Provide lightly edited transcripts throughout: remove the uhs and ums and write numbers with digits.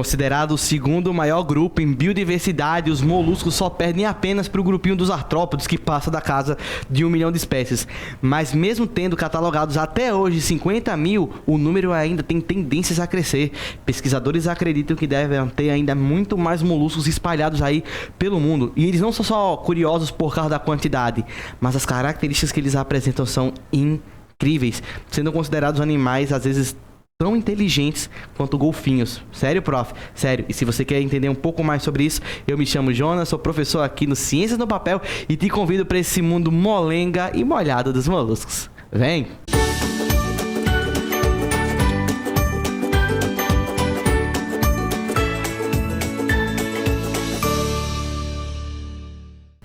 Considerado o segundo maior grupo em biodiversidade, os moluscos só perdem apenas para o grupinho dos artrópodes, que passa da casa de 1 milhão de espécies. Mas mesmo tendo catalogados até hoje 50 mil, o número ainda tem tendências a crescer. Pesquisadores acreditam que devem ter ainda muito mais moluscos espalhados aí pelo mundo. E eles não são só curiosos por causa da quantidade, mas as características que eles apresentam são incríveis, sendo considerados animais às vezes tão inteligentes quanto golfinhos. Sério, prof? Sério. E se você quer entender um pouco mais sobre isso, eu me chamo Jonas, sou professor aqui no Ciências no Papel e te convido para esse mundo molenga e molhado dos moluscos. Vem!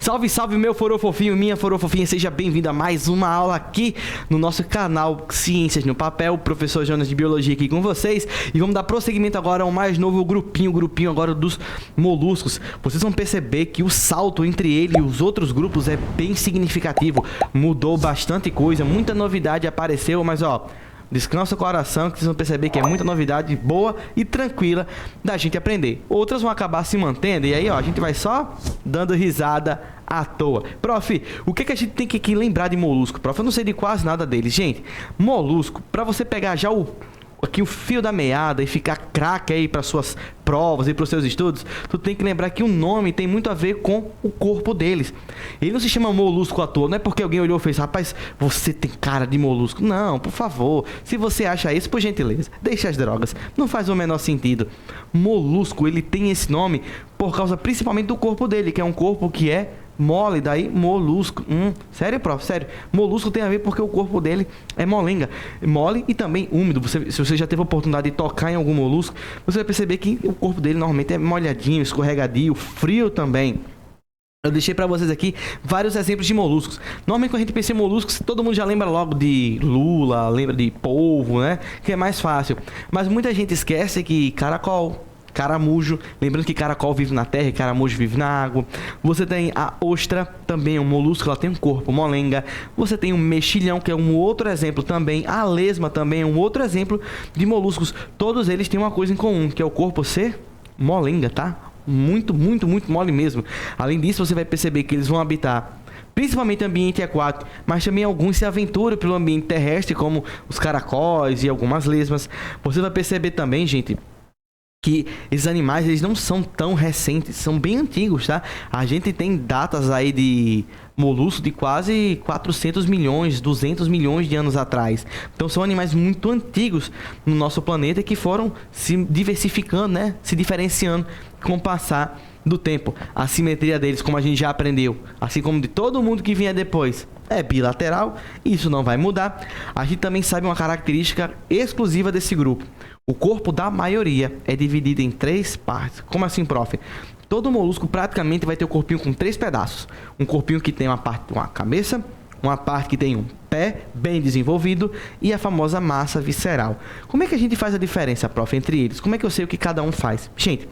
Salve, salve, meu forofofinho, minha forofofinha, seja bem-vindo a mais uma aula aqui no nosso canal Ciências no Papel. O professor Jonas de Biologia aqui com vocês. E vamos dar prosseguimento agora ao mais novo grupinho agora dos moluscos. Vocês vão perceber que o salto entre ele e os outros grupos é bem significativo. Mudou bastante coisa, muita novidade apareceu, mas ó... descansa o coração que vocês vão perceber que é muita novidade boa e tranquila da gente aprender. Outras vão acabar se mantendo e aí ó, a gente vai só dando risada à toa. Prof, o que a gente tem que lembrar de molusco? Prof, eu não sei de quase nada deles. Gente, molusco, para você pegar já aqui o fio da meada e ficar craque aí para suas provas e para os seus estudos, tu tem que lembrar que o nome tem muito a ver com o corpo deles. Ele não se chama molusco à toa, não é porque alguém olhou e fez, rapaz, você tem cara de molusco. Não, por favor, se você acha isso, por gentileza, deixa as drogas, não faz o menor sentido. Molusco, ele tem esse nome por causa principalmente do corpo dele, que é um corpo que é mole, daí molusco. Sério, prof? Sério. Molusco tem a ver porque o corpo dele é molenga. Mole e também úmido. Se você já teve a oportunidade de tocar em algum molusco, você vai perceber que o corpo dele normalmente é molhadinho, escorregadio, frio também. Eu deixei para vocês aqui vários exemplos de moluscos. Normalmente quando a gente pensa em moluscos, todo mundo já lembra logo de lula, lembra de polvo, né? Que é mais fácil. Mas muita gente esquece que caracol, caramujo, lembrando que caracol vive na terra e caramujo vive na água. Você tem a ostra, também é um molusco, ela tem um corpo molenga. Você tem o mexilhão, que é um outro exemplo também. A lesma também é um outro exemplo de moluscos. Todos eles têm uma coisa em comum, que é o corpo ser molenga, tá? Muito mole mesmo. Além disso, você vai perceber que eles vão habitar principalmente ambiente aquático, mas também alguns se aventuram pelo ambiente terrestre, como os caracóis e algumas lesmas. Você vai perceber também, gente, que esses animais eles não são tão recentes, são bem antigos, tá? A gente tem datas aí de molusco de quase 400 milhões, 200 milhões de anos atrás. Então são animais muito antigos no nosso planeta que foram se diversificando, né? Se diferenciando com o passar do tempo. A simetria deles, como a gente já aprendeu, assim como de todo mundo que vinha depois, é bilateral. Isso não vai mudar. A gente também sabe uma característica exclusiva desse grupo. O corpo da maioria é dividido em 3 partes. Como assim, prof? Todo molusco praticamente vai ter o corpinho com 3 pedaços. Um corpinho que tem uma parte com a cabeça, uma parte que tem um pé bem desenvolvido e a famosa massa visceral. Como é que a gente faz a diferença, prof, entre eles? Como é que eu sei o que cada um faz? Gente,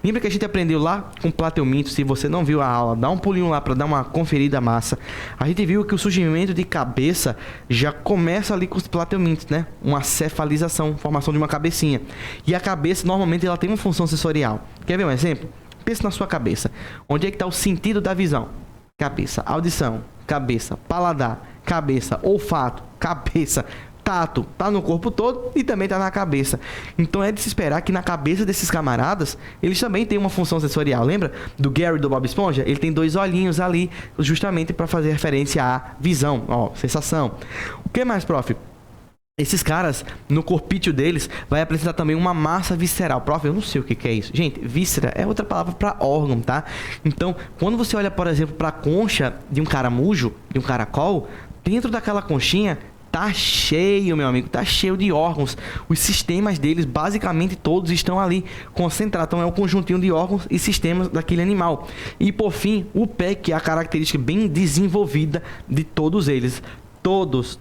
lembra que a gente aprendeu lá com plateumintos? Se você não viu a aula, dá um pulinho lá para dar uma conferida massa. A gente viu que o surgimento de cabeça já começa ali com os plateumintos, né? Uma cefalização, formação de uma cabecinha. E a cabeça, normalmente, ela tem uma função sensorial. Quer ver um exemplo? Pense na sua cabeça. Onde é que está o sentido da visão? Cabeça. Audição, cabeça. Paladar, cabeça. Olfato, cabeça. Tato, tá no corpo todo e também tá na cabeça. Então é de se esperar que na cabeça desses camaradas, eles também têm uma função sensorial. Lembra do Gary do Bob Esponja? Ele tem 2 olhinhos ali, justamente para fazer referência à visão, ó, sensação. O que mais, prof? Esses caras, no corpício deles, vai apresentar também uma massa visceral. Prof, eu não sei o que é isso. Gente, víscera é outra palavra para órgão, tá? Então, quando você olha, por exemplo, para a concha de um caramujo, de um caracol, dentro daquela conchinha, tá cheio, meu amigo, tá cheio de órgãos. Os sistemas deles, basicamente todos estão ali concentrados. Então é um conjuntinho de órgãos e sistemas daquele animal. E por fim, o pé, que é a característica bem desenvolvida de todos eles. Todos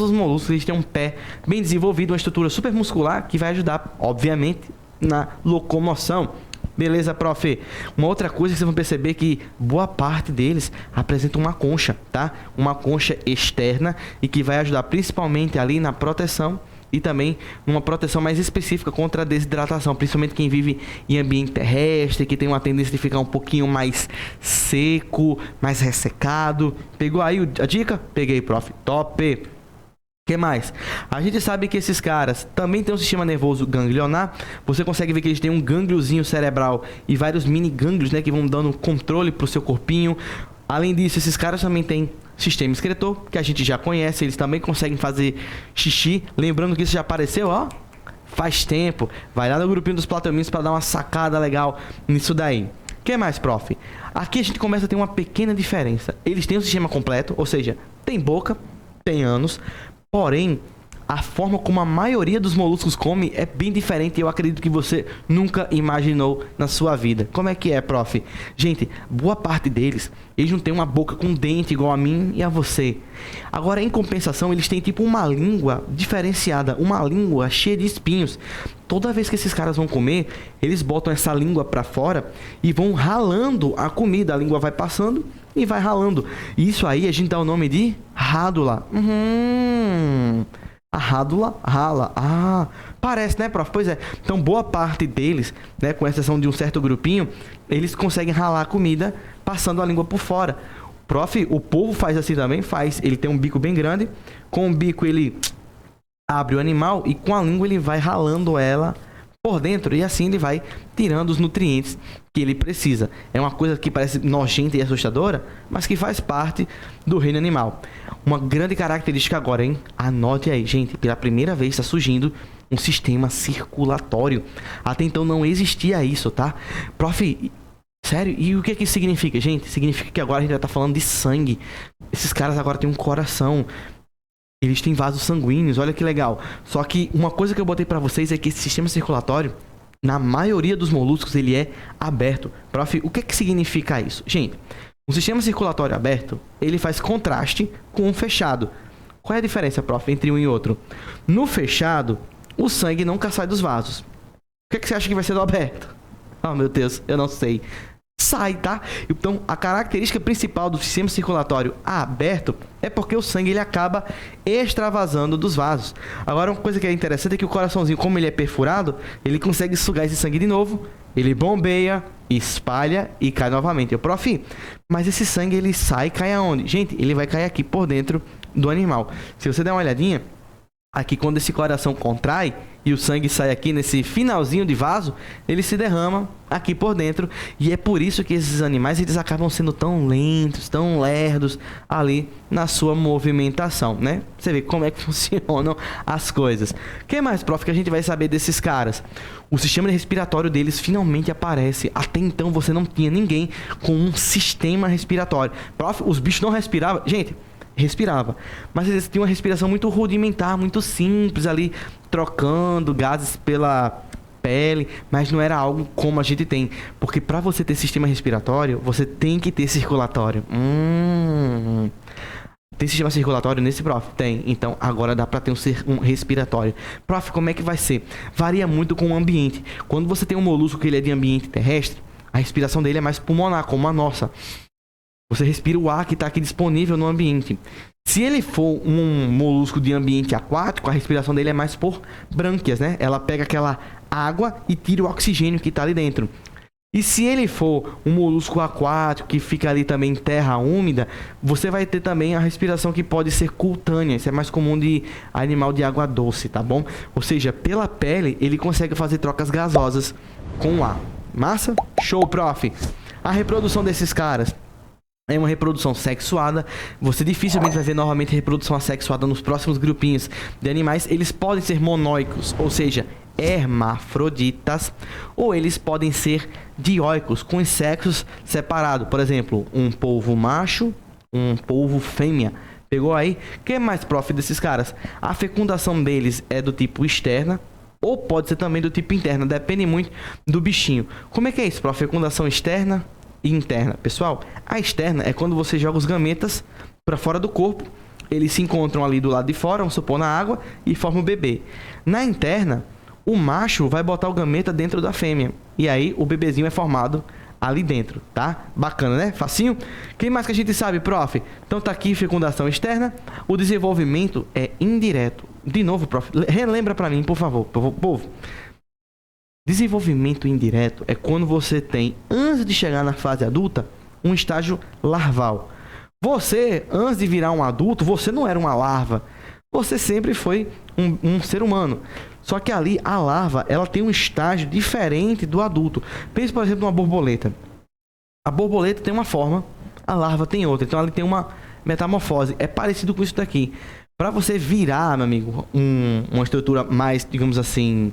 os moluscos eles têm um pé bem desenvolvido, uma estrutura super muscular que vai ajudar, obviamente, na locomoção. Beleza, prof? Uma outra coisa que vocês vão perceber é que boa parte deles apresenta uma concha, tá? Uma concha externa e que vai ajudar principalmente ali na proteção e também uma proteção mais específica contra a desidratação, principalmente quem vive em ambiente terrestre, que tem uma tendência de ficar um pouquinho mais seco, mais ressecado. Pegou aí a dica? Peguei, prof. Top! Que mais? A gente sabe que esses caras também têm um sistema nervoso ganglionar. Você consegue ver que eles têm um gângliozinho cerebral e vários mini gânglios, né, que vão dando controle pro seu corpinho. Além disso, esses caras também têm sistema excretor, que a gente já conhece. Eles também conseguem fazer xixi. Lembrando que isso já apareceu, ó, faz tempo. Vai lá no grupinho dos plateumintos para dar uma sacada legal nisso daí. O que mais, prof? Aqui a gente começa a ter uma pequena diferença. Eles têm um sistema completo, ou seja, tem boca, tem ânus. Porém, a forma como a maioria dos moluscos come é bem diferente e eu acredito que você nunca imaginou na sua vida. Como é que é, prof? Gente, boa parte deles, eles não têm uma boca com dente igual a mim e a você. Agora, em compensação, eles têm tipo uma língua diferenciada, uma língua cheia de espinhos. Toda vez que esses caras vão comer, eles botam essa língua para fora e vão ralando a comida. A língua vai passando e vai ralando. E isso aí a gente dá o nome de rádula. A rádula rala. Ah, parece, né, prof? Pois é. Então, boa parte deles, né, com exceção de um certo grupinho, eles conseguem ralar a comida passando a língua por fora. Prof, o polvo faz assim também? Faz. Ele tem um bico bem grande. Com o bico, ele abre o animal e com a língua ele vai ralando ela por dentro e assim ele vai tirando os nutrientes que ele precisa. É uma coisa que parece nojenta e assustadora, mas que faz parte do reino animal. Uma grande característica agora, hein? Anote aí, gente, pela primeira vez está surgindo um sistema circulatório. Até então não existia isso, tá? Prof, sério? E o que é que isso significa, gente? Significa que agora a gente já tá falando de sangue. Esses caras agora têm um coração. Eles têm vasos sanguíneos, olha que legal. Só que uma coisa que eu botei pra vocês é que esse sistema circulatório, na maioria dos moluscos, ele é aberto. Prof, o que é que significa isso? Gente, um sistema circulatório aberto, ele faz contraste com um fechado. Qual é a diferença, prof, entre um e outro? No fechado, o sangue nunca sai dos vasos. O que é que você acha que vai ser do aberto? Oh, meu Deus, eu não sei. Sai, tá? Então, a característica principal do sistema circulatório aberto é porque o sangue ele acaba extravasando dos vasos. Agora, uma coisa que é interessante é que o coraçãozinho, como ele é perfurado, ele consegue sugar esse sangue de novo, ele bombeia, espalha e cai novamente. Eu, prof, mas esse sangue ele sai e cai aonde? Gente, ele vai cair aqui por dentro do animal. Se você der uma olhadinha, aqui quando esse coração contrai e o sangue sai aqui nesse finalzinho de vaso, ele se derrama aqui por dentro. E é por isso que esses animais eles acabam sendo tão lentos, tão lerdos ali na sua movimentação, né? Você vê como é que funcionam as coisas. O que mais, prof, que a gente vai saber desses caras? O sistema respiratório deles finalmente aparece. Até então você não tinha ninguém com um sistema respiratório. Prof, os bichos não respiravam. Gente, respirava, mas eles tinham uma respiração muito rudimentar, muito simples ali, trocando gases pela pele, mas não era algo como a gente tem, porque para você ter sistema respiratório, você tem que ter circulatório. Tem sistema circulatório nesse, prof? Tem. Então, agora dá para ter um respiratório. Prof, como é que vai ser? Varia muito com o ambiente. Quando você tem um molusco que ele é de ambiente terrestre, a respiração dele é mais pulmonar, como a nossa. Você respira o ar que está aqui disponível no ambiente. Se ele for um molusco de ambiente aquático, a respiração dele é mais por brânquias, né? Ela pega aquela água e tira o oxigênio que está ali dentro. E se ele for um molusco aquático que fica ali também em terra úmida, você vai ter também a respiração que pode ser cutânea. Isso é mais comum de animal de água doce, tá bom? Ou seja, pela pele ele consegue fazer trocas gasosas com o ar. Massa? Show, prof! A reprodução desses caras é uma reprodução sexuada. Você dificilmente vai ver novamente reprodução assexuada nos próximos grupinhos de animais. Eles podem ser monóicos, ou seja, hermafroditas, ou eles podem ser dioicos, com os sexos separados. Por exemplo, um polvo macho, um polvo fêmea. Pegou aí? O que é mais, prof, desses caras? A fecundação deles é do tipo externa, ou pode ser também do tipo interna. Depende muito do bichinho. Como é que é isso, prof? Fecundação externa e interna. Pessoal, a externa é quando você joga os gametas para fora do corpo, eles se encontram ali do lado de fora, vamos supor, na água, e formam o bebê. Na interna, o macho vai botar o gameta dentro da fêmea, e aí o bebezinho é formado ali dentro, tá? Bacana, né? Facinho? Quem mais que a gente sabe, prof? Então tá aqui fecundação externa. O desenvolvimento é indireto. De novo, prof, relembra para mim, por favor, povo. Desenvolvimento indireto é quando você tem, antes de chegar na fase adulta, um estágio larval. Você, antes de virar um adulto, você não era uma larva. Você sempre foi um ser humano. Só que ali, a larva, ela tem um estágio diferente do adulto. Pense, por exemplo, numa borboleta. A borboleta tem uma forma, a larva tem outra. Então, ali tem uma metamorfose. É parecido com isso daqui. Para você virar, meu amigo, uma estrutura mais, digamos assim,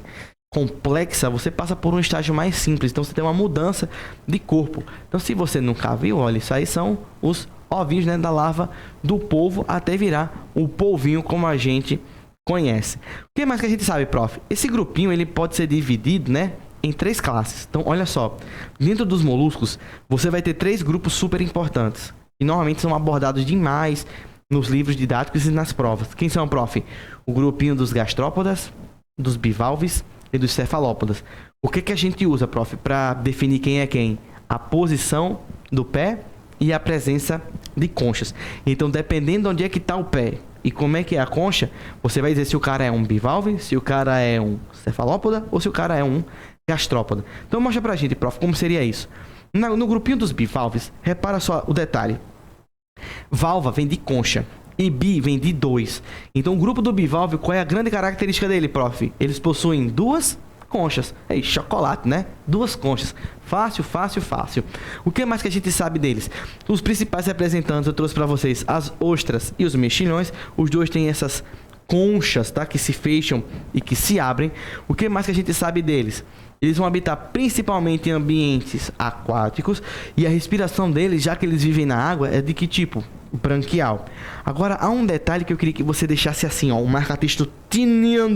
complexa, você passa por um estágio mais simples. Então, você tem uma mudança de corpo. Então, se você nunca viu, olha, isso aí são os ovinhos, né, da larva do polvo até virar o polvinho como a gente conhece. O que mais que a gente sabe, prof? Esse grupinho ele pode ser dividido, né, em 3 classes. Então, olha só. Dentro dos moluscos, você vai ter 3 grupos super importantes. E normalmente são abordados demais nos livros didáticos e nas provas. Quem são, prof? O grupinho dos gastrópodas, dos bivalves e dos cefalópodas. O que a gente usa, prof, para definir quem é quem? A posição do pé e a presença de conchas. Então, dependendo de onde é que está o pé e como é que é a concha, você vai dizer se o cara é um bivalve, se o cara é um cefalópoda ou se o cara é um gastrópoda. Então, mostra pra gente, prof, como seria isso. No grupinho dos bivalves, repara só o detalhe. Valva vem de concha e bi vem de 2. Então, o grupo do bivalve, qual é a grande característica dele, prof? Eles possuem 2 conchas. É chocolate, né? 2 conchas. Fácil, fácil, fácil. O que mais que a gente sabe deles? Os principais representantes, eu trouxe para vocês as ostras e os mexilhões. Os dois têm essas conchas, tá? Que se fecham e que se abrem. O que mais que a gente sabe deles? Eles vão habitar principalmente em ambientes aquáticos e a respiração deles, já que eles vivem na água, é de que tipo? Branquial. Agora, há um detalhe que eu queria que você deixasse assim, ó, um marca-texto tininho,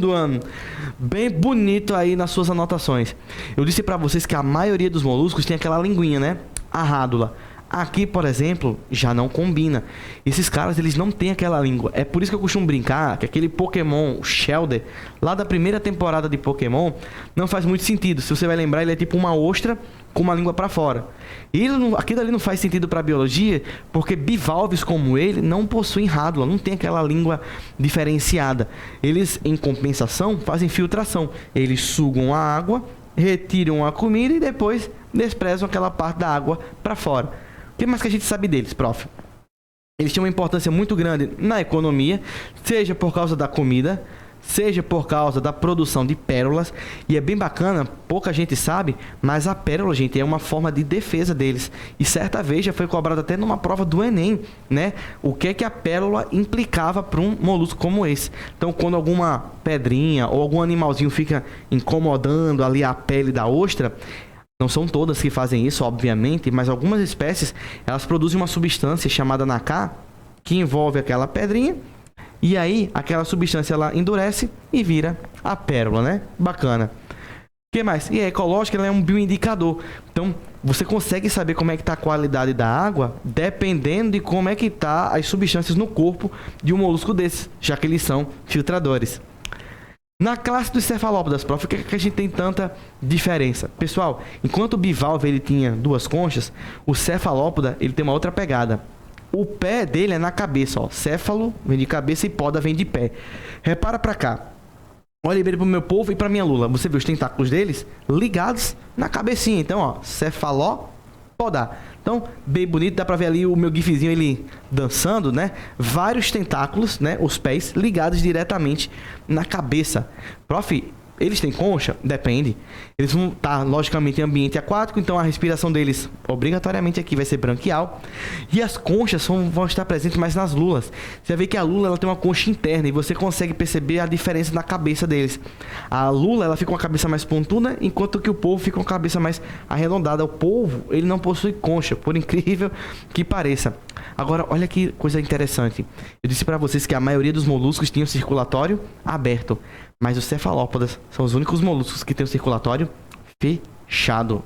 bem bonito aí nas suas anotações. Eu disse para vocês que a maioria dos moluscos tem aquela linguinha, né? A rádula. Aqui, por exemplo, já não combina. Esses caras, eles não têm aquela língua. É por isso que eu costumo brincar que aquele Pokémon, o Shellder, lá da primeira temporada de Pokémon, não faz muito sentido. Se você vai lembrar, ele é tipo uma ostra com uma língua para fora. E aquilo ali não faz sentido para a biologia, porque bivalves como ele não possuem rádula, não tem aquela língua diferenciada. Eles, em compensação, fazem filtração. Eles sugam a água, retiram a comida e depois desprezam aquela parte da água para fora. O que mais que a gente sabe deles, prof? Eles têm uma importância muito grande na economia, seja por causa da comida, seja por causa da produção de pérolas. E é bem bacana, pouca gente sabe, mas a pérola, gente, é uma forma de defesa deles. E certa vez já foi cobrado até numa prova do Enem, né? O que é que a pérola implicava para um molusco como esse. Então, quando alguma pedrinha ou algum animalzinho fica incomodando ali a pele da ostra, não são todas que fazem isso, obviamente, mas algumas espécies, elas produzem uma substância chamada nacá, que envolve aquela pedrinha, e aí aquela substância ela endurece e vira a pérola, né? Bacana. O que mais? E a ecológica, ela é um bioindicador. Então, você consegue saber como é que está a qualidade da água, dependendo de como é que está as substâncias no corpo de um molusco desse, já que eles são filtradores. Na classe dos cefalópodas, prof, o que é que a gente tem tanta diferença? Pessoal, enquanto o bivalve ele tinha 2 conchas, o cefalópoda ele tem uma outra pegada. O pé dele é na cabeça, ó. Céfalo vem de cabeça e poda vem de pé. Repara pra cá. Olha bem pro meu povo e pra minha lula. Você vê os tentáculos deles ligados na cabecinha. Então, ó, cefalópoda. Então, bem bonito, dá pra ver ali o meu gifzinho ele dançando, né? Vários tentáculos, né? Os pés ligados diretamente na cabeça. Prof, eles têm concha? Depende. Eles vão estar, logicamente, em ambiente aquático, então a respiração deles, obrigatoriamente, aqui vai ser branquial. E as conchas vão estar presentes mais nas lulas. Você vai ver que a lula ela tem uma concha interna e você consegue perceber a diferença na cabeça deles. A lula ela fica com a cabeça mais pontuda, enquanto que o polvo fica com a cabeça mais arredondada. O polvo, ele não possui concha, por incrível que pareça. Agora, olha que coisa interessante. Eu disse para vocês que a maioria dos moluscos tinha o circulatório aberto. Mas os cefalópodas são os únicos moluscos que têm o circulatório fechado.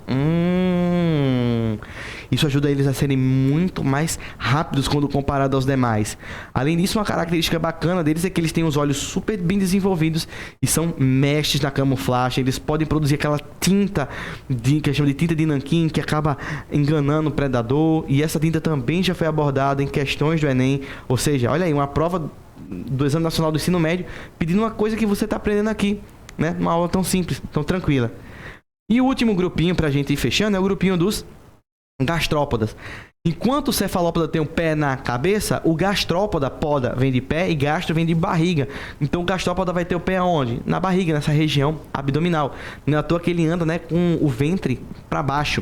Isso ajuda eles a serem muito mais rápidos quando comparado aos demais. Além disso, uma característica bacana deles é que eles têm os olhos super bem desenvolvidos e são mestres na camuflagem. Eles podem produzir aquela tinta que chama de tinta de nanquim, que acaba enganando o predador. E essa tinta também já foi abordada em questões do Enem. Ou seja, olha aí, uma prova do Exame Nacional do Ensino Médio, pedindo uma coisa que você está aprendendo aqui, né? Uma aula tão simples, tão tranquila. E o último grupinho pra gente ir fechando é o grupinho dos gastrópodas. Enquanto o cefalópoda tem um pé na cabeça, o gastrópoda, poda, vem de pé e gastro vem de barriga. Então o gastrópoda vai ter o pé aonde? Na barriga, nessa região abdominal. Não é à toa que ele anda, né, com o ventre para baixo.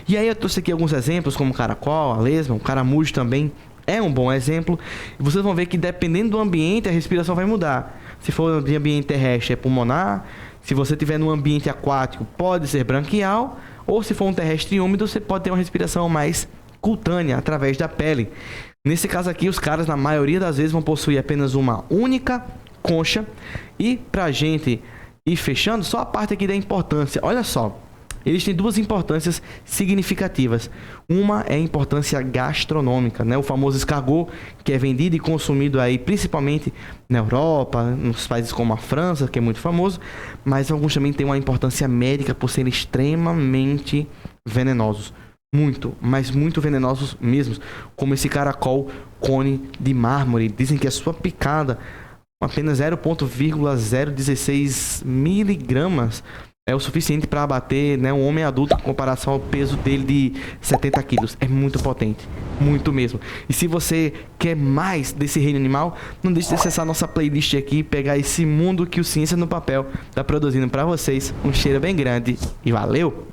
E aí eu trouxe aqui alguns exemplos, como o caracol, a lesma, o caramujo também é um bom exemplo. E vocês vão ver que dependendo do ambiente, a respiração vai mudar. Se for de ambiente terrestre, é pulmonar. Se você estiver num ambiente aquático, pode ser branquial. Ou se for um terrestre úmido, você pode ter uma respiração mais cutânea, através da pele. Nesse caso aqui, os caras, na maioria das vezes, vão possuir apenas uma única concha. E pra gente ir fechando, só a parte aqui da importância. Olha só, eles têm duas importâncias significativas. Uma é a importância gastronômica, né? O famoso escargot, que é vendido e consumido aí principalmente na Europa, nos países como a França, que é muito famoso. Mas alguns também têm uma importância médica por serem extremamente venenosos. Muito, mas muito venenosos mesmo, como esse caracol cone de mármore. Dizem que a sua picada, apenas 0,016 miligramas, é o suficiente para abater, né, um homem adulto em comparação ao peso dele de 70 quilos. É muito potente, muito mesmo. E se você quer mais desse reino animal, não deixe de acessar nossa playlist aqui e pegar esse mundo que o Ciência no Papel está produzindo para vocês. Um cheiro bem grande e valeu!